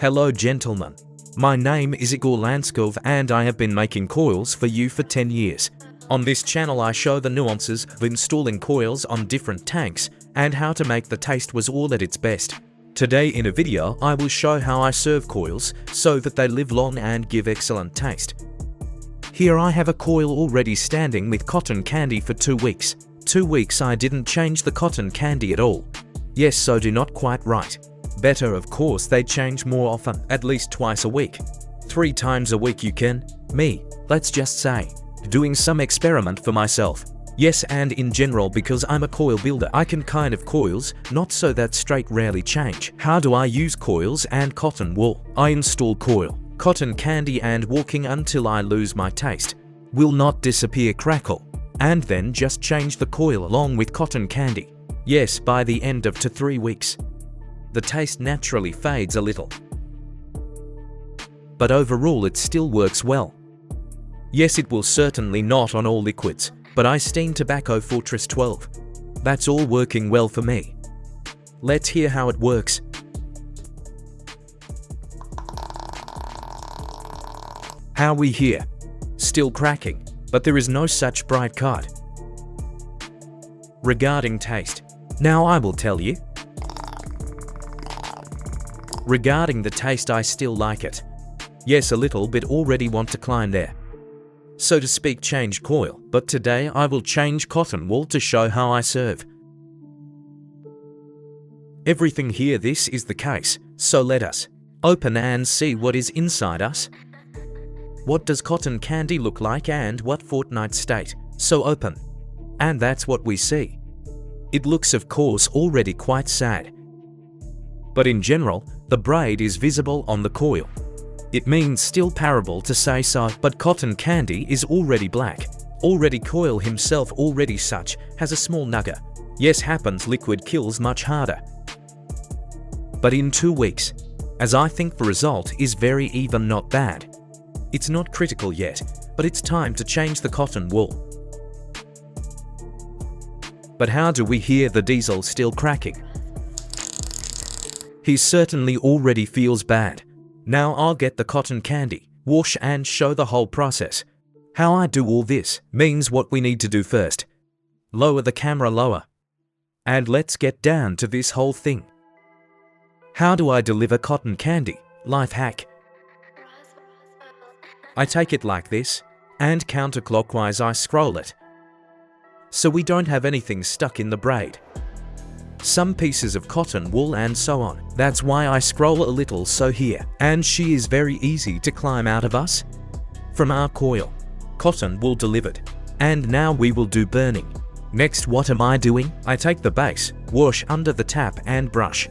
Hello gentlemen, my name is LANSKOV and I have been making coils for you for 10 years. On this channel I show the nuances of installing coils on different tanks and how to make the taste was all at its best. Today in a video I will show how I serve coils so that they live long and give excellent taste. Here I have a coil already standing with cotton candy for 2 weeks. 2 weeks I didn't change the cotton candy at all. Yes, so do not quite right. Better of course they change more often, at least twice a week. 3 times a week you can. Me, let's just say, doing some experiment for myself. Yes, and in general because I'm a coil builder I can kind of coils, not so that straight rarely change. How do I use coils and cotton wool? I install coil, cotton candy and walking until I lose my taste. Will not disappear crackle. And then just change the coil along with cotton candy. Yes, by the end of 2 to 3 weeks. The taste naturally fades a little. But overall it still works well. Yes, it will certainly not on all liquids, but I steam tobacco Fortress 12. That's all working well for me. Let's hear how it works. How we hear? Still cracking, but there is no such bright card. Regarding taste, now I will tell you. Regarding the taste I still like it. Yes, a little bit already want to climb there. So to speak change coil, but today I will change cotton wool to show how I serve. Everything here this is the case, so let us open and see what is inside us. What does cotton candy look like and what fortnight state? So open. And that's what we see. It looks of course already quite sad. But in general, the braid is visible on the coil. It means still parable to say so, but cotton candy is already black. Already coil himself already such, has a small nugget. Yes, happens liquid kills much harder. But in 2 weeks, as I think the result is very even not bad. It's not critical yet, but it's time to change the cotton wool. But how do we hear the diesel still cracking? He certainly already feels bad. Now I'll get the cotton candy, wash and show the whole process. How I do all this means what we need to do first. Lower the camera lower. And let's get down to this whole thing. How do I deliver cotton candy? Life hack. I take it like this, and counterclockwise I scroll it. So we don't have anything stuck in the braid. Some pieces of cotton wool and so on. That's why I scroll a little so here. And she is very easy to climb out of us. From our coil. Cotton wool delivered. And now we will do burning. Next what am I doing? I take the base, wash under the tap and brush.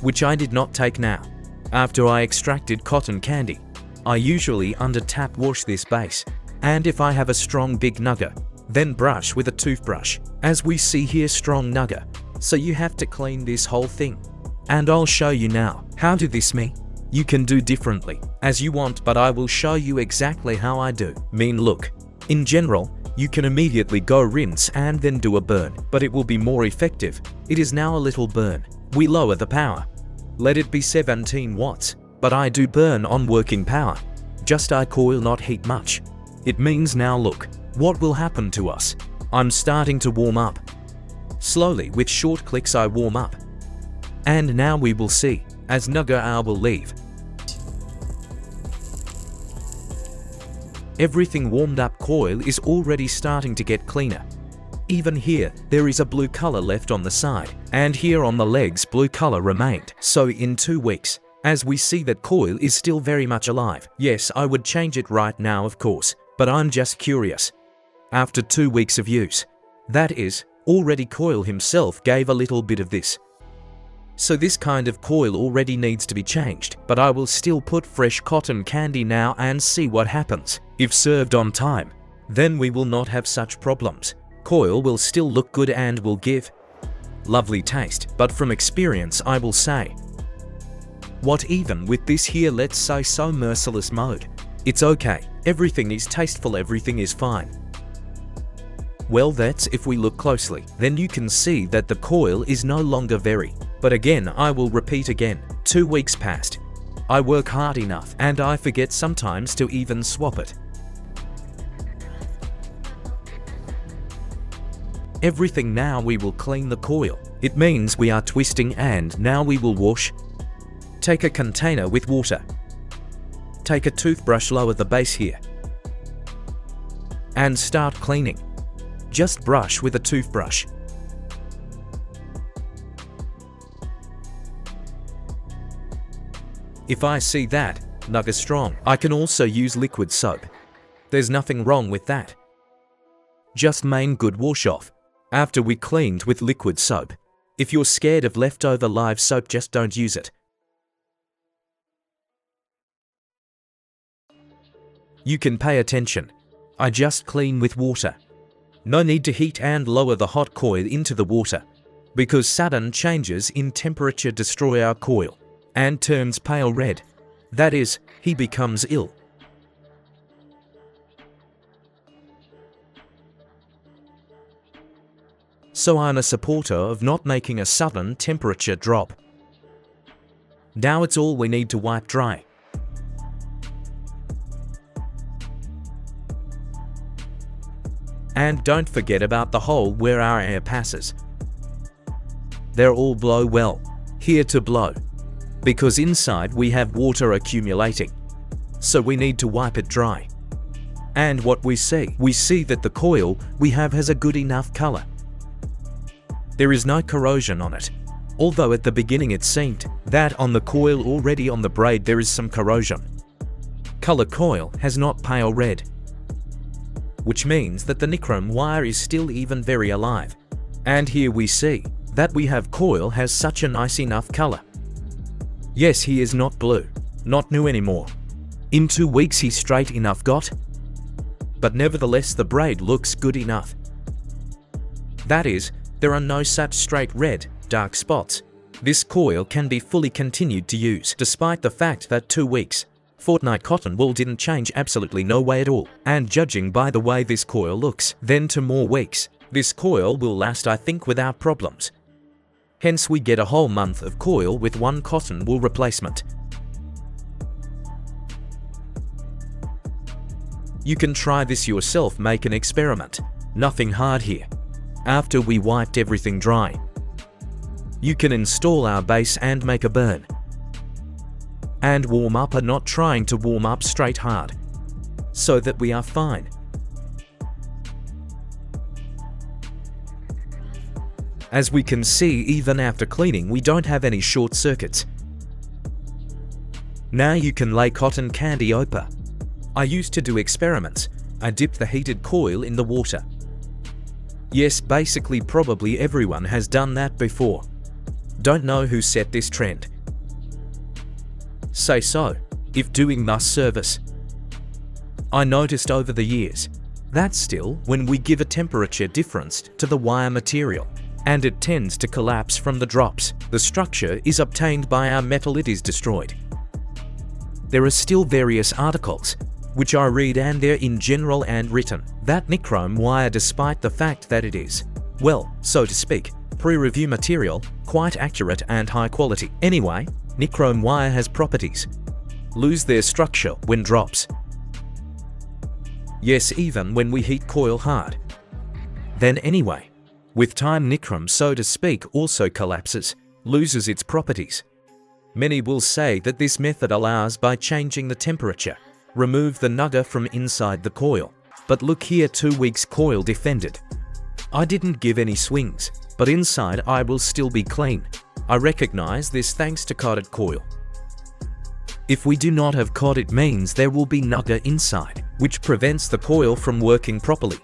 Which I did not take now. After I extracted cotton candy. I usually under tap wash this base. And if I have a strong big nugget, then brush with a toothbrush, as we see here strong nugget, so you have to clean this whole thing. And I'll show you now, how do this me? You can do differently, as you want but I will show you exactly how I do. Look, in general, you can immediately go rinse and then do a burn, but it will be more effective. It is now a little burn. We lower the power. Let it be 17 watts, but I do burn on working power. Just I coil not heat much. It means now look. What will happen to us? I'm starting to warm up. Slowly with short clicks I warm up. And now we will see, as nugget I will leave. Everything warmed up coil is already starting to get cleaner. Even here, there is a blue color left on the side, and here on the legs blue color remained. So in 2 weeks, as we see that coil is still very much alive. Yes, I would change it right now of course, but I'm just curious. After 2 weeks of use. That is, already coil himself gave a little bit of this. So this kind of coil already needs to be changed, but I will still put fresh cotton candy now and see what happens. If served on time, then we will not have such problems. Coil will still look good and will give lovely taste, but from experience I will say. What even with this here let's say so merciless mode. It's okay, everything is tasteful, everything is fine. Well, that's if we look closely, then you can see that the coil is no longer very But again, I will repeat again, 2 weeks passed. I work hard enough and I forget sometimes to even swap it. Everything now we will clean the coil. It means we are twisting and now we will wash. Take a container with water. Take a toothbrush, lower the base here. And start cleaning. Just brush with a toothbrush. If I see that nug is strong, I can also use liquid soap. There's nothing wrong with that. Just main good wash off after we cleaned with liquid soap. If you're scared of leftover live soap, just don't use it. You can pay attention. I just clean with water. No need to heat and lower the hot coil into the water, because sudden changes in temperature destroy our coil and turns pale red. That is, he becomes ill. So I'm a supporter of not making a sudden temperature drop. Now it's all we need to wipe dry. And don't forget about the hole where our air passes. They're all blow well, here to blow, because inside we have water accumulating, so we need to wipe it dry. And what we see that the coil we have has a good enough color. There is no corrosion on it, although at the beginning it seemed that on the coil already on the braid there is some corrosion. Color coil has not pale red, which means that the nichrome wire is still even very alive. And here we see that we have coil has such a nice enough color. Yes, he is not blue, not new anymore. In 2 weeks he's straight enough got, but nevertheless the braid looks good enough. That is, there are no such straight red, dark spots. This coil can be fully continued to use despite the fact that 2 weeks, fortnight cotton wool didn't change absolutely no way at all. And judging by the way this coil looks, then 2 more weeks, this coil will last I think without problems. Hence we get a whole month of coil with 1 cotton wool replacement. You can try this yourself, make an experiment. Nothing hard here. After we wiped everything dry, you can install our base and make a burn. And warm up, are not trying to warm up straight hard, so that we are fine. As we can see, even after cleaning we don't have any short circuits. Now you can lay cotton candy over. I used to do experiments. I dipped the heated coil in the water. Yes, basically probably everyone has done that before. Don't know who set this trend. Say so, if doing thus service. I noticed over the years that still, when we give a temperature difference to the wire material, and it tends to collapse from the drops, the structure is obtained by our metal, it is destroyed. There are still various articles which I read, and they're in general and written that nichrome wire, despite the fact that it is, well, so to speak, pre-review material, quite accurate and high quality. Anyway, nichrome wire has properties lose their structure when drops. Yes, even when we heat coil hard. Then anyway, with time nichrome, so to speak, also collapses, loses its properties. Many will say that this method allows, by changing the temperature, remove the nugget from inside the coil. But look here, 2 weeks coil defended. I didn't give any swings, but inside I will still be clean. I recognize this thanks to coated coil. If we do not have coat, it means there will be nugget inside, which prevents the coil from working properly.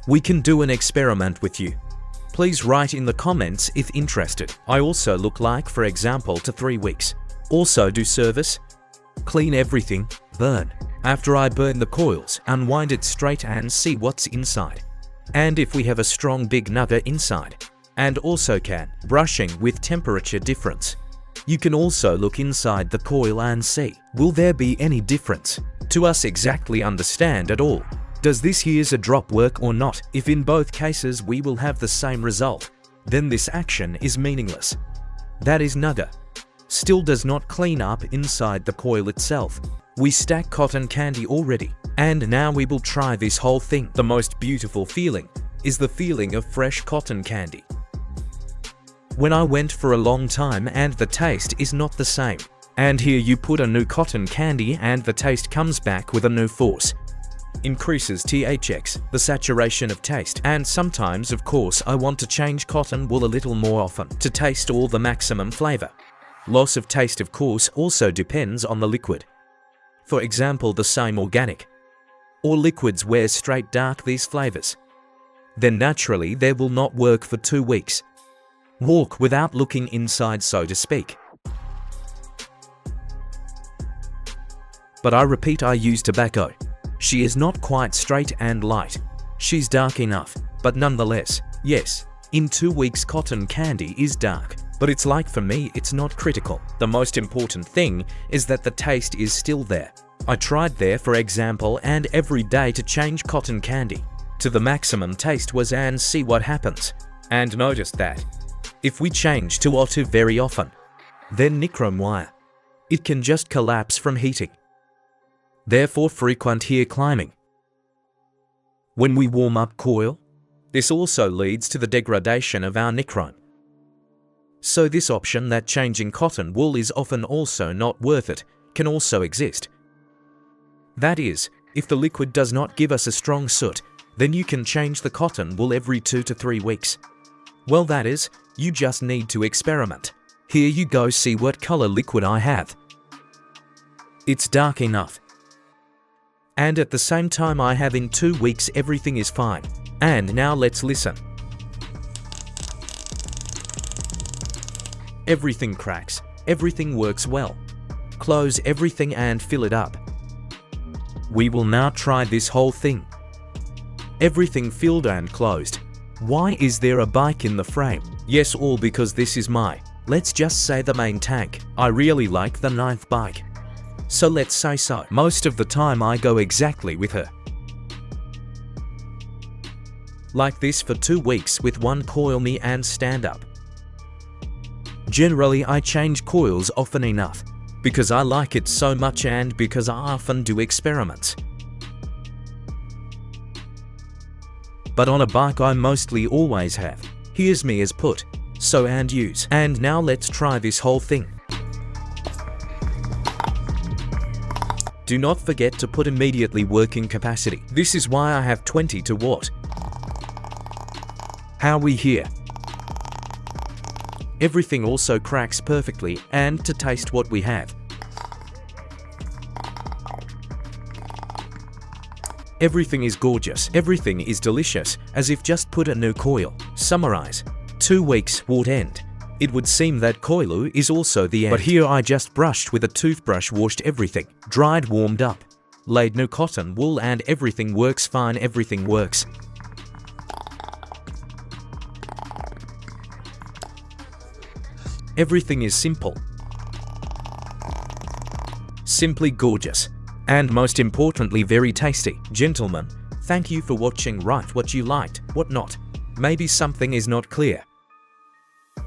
We can do an experiment with you. Please write in the comments if interested. I also look like, for example, to 3 weeks. Also do service, clean everything, burn. After I burn the coils, unwind it straight and see what's inside. And if we have a strong big nugget inside. And also can brushing with temperature difference. You can also look inside the coil and see, will there be any difference? To us exactly understand at all. Does this here's a drop work or not? If in both cases we will have the same result, then this action is meaningless. That is nugget. Still does not clean up inside the coil itself. We stack cotton candy already, and now we will try this whole thing. The most beautiful feeling is the feeling of fresh cotton candy. When I went for a long time and the taste is not the same. And here you put a new cotton candy and the taste comes back with a new force. Increases THX, the saturation of taste, and sometimes of course I want to change cotton wool a little more often to taste all the maximum flavor. Loss of taste of course also depends on the liquid. For example, the same organic or liquids where straight dark these flavors. Then naturally they will not work for 2 weeks. Walk without looking inside, so to speak. But I repeat, I use tobacco. She is not quite straight and light. She's dark enough, but nonetheless, yes, in 2 weeks cotton candy is dark. But it's like for me, it's not critical. The most important thing is that the taste is still there. I tried there for example and every day to change cotton candy to the maximum taste was and see what happens. And noticed that if we change to O2 very often, then nichrome wire, it can just collapse from heating. Therefore frequent here climbing. When we warm up coil, this also leads to the degradation of our nichrome. So this option that changing cotton wool is often also not worth it can also exist. That is, if the liquid does not give us a strong soot, then you can change the cotton wool every 2 to 3 weeks. Well, that is, you just need to experiment. Here you go, see what color liquid I have. It's dark enough. And at the same time I have in 2 weeks everything is fine. And now let's listen. Everything cracks, everything works well. Close everything and fill it up. We will now try this whole thing. Everything filled and closed. Why is there a bike in the frame? Yes, all because this is my, let's just say the main tank. I really like the 9th bike. So let's say so. Most of the time I go exactly with her. Like this for 2 weeks with 1 coil me and stand up. Generally I change coils often enough because I like it so much and because I often do experiments. But on a bike I mostly always have. Here's me as put, so and use. And now let's try this whole thing. Do not forget to put immediately working capacity. This is why I have 20 to watt. How we hear. Everything also cracks perfectly and to taste what we have. Everything is gorgeous, everything is delicious, as if just put a new coil. Summarize. 2 weeks would end. It would seem that coilu is also the end. But here I just brushed with a toothbrush, washed everything, dried, warmed up, laid new cotton wool and everything works fine, everything works. Everything is simple. Simply gorgeous. And most importantly, very tasty. Gentlemen, thank you for watching. Write what you liked, what not. Maybe something is not clear.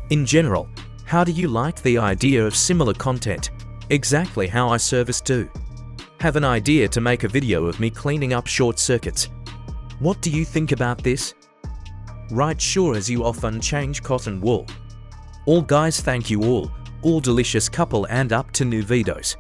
In general, how do you like the idea of similar content? Exactly how I service too. Have an idea to make a video of me cleaning up short circuits. What do you think about this? Write sure as you often change cotton wool. All guys, thank you all delicious couple and up to new videos.